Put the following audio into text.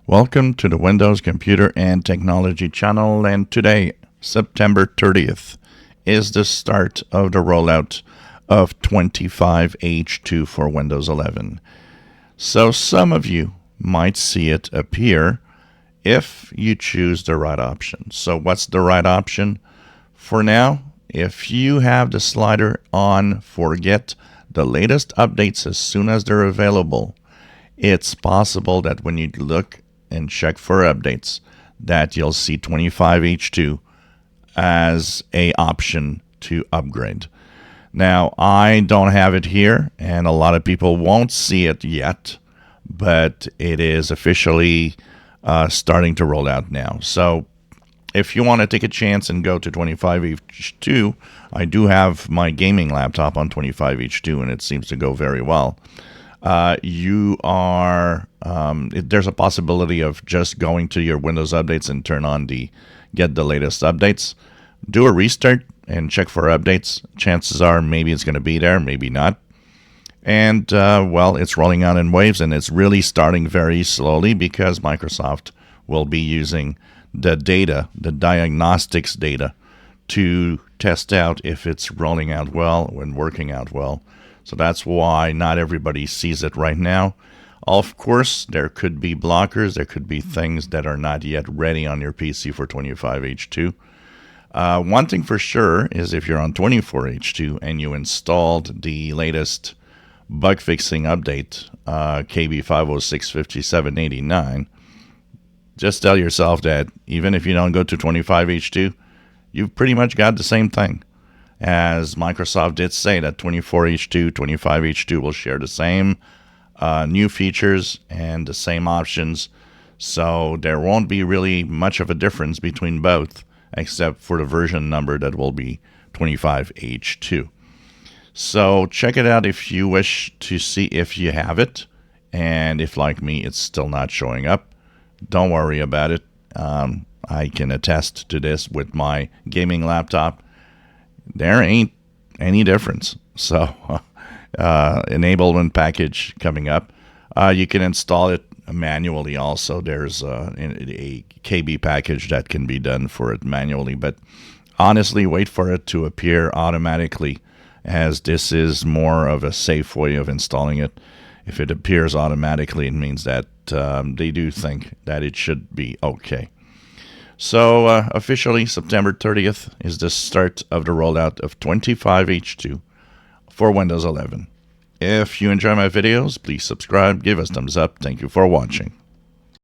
Welcome to the Windows Computer and Technology channel, and today, September 30th, is the start of the rollout of 25H2 for Windows 11. So some of you might see it appear if you choose the right option. So what's the right option? For now, if you have the slider on for get the latest updates as soon as they're available, it's possible that when you look and check for updates that you'll see 25H2 as a option to upgrade. Now, I don't have it here, and a lot of people won't see it yet, but it is officially starting to roll out now. So if you want to take a chance and go to 25H2, I do have my gaming laptop on 25H2, and it seems to go very well. There's a possibility of just going to your Windows updates and turn on get the latest updates. Do a restart and check for updates. Chances are maybe it's going to be there, maybe not. And, it's rolling out in waves, and it's really starting very slowly because Microsoft will be using the data, the diagnostics data, to test out if it's rolling out well and working out well. So that's why not everybody sees it right now. Of course, there could be blockers. There could be things that are not yet ready on your PC for 25H2. One thing for sure is if you're on 24H2 and you installed the latest bug fixing update, KB 5065789, just tell yourself that even if you don't go to 25H2, you've pretty much got the same thing. As Microsoft did say that 24H2, 25H2 will share the same new features and the same options. So there won't be really much of a difference between both, except for the version number that will be 25H2. So check it out if you wish to see if you have it. And if, like me, it's still not showing up, don't worry about it. I can attest to this with my gaming laptop. There ain't any difference. So enablement package coming up. You can install it manually also. There's a KB package that can be done for it manually. But honestly, wait for it to appear automatically, as this is more of a safe way of installing it. If it appears automatically, it means that they do think that it should be okay. So officially, September 30th is the start of the rollout of 25H2 for Windows 11. If you enjoy my videos, please subscribe, give us thumbs up. Thank you for watching.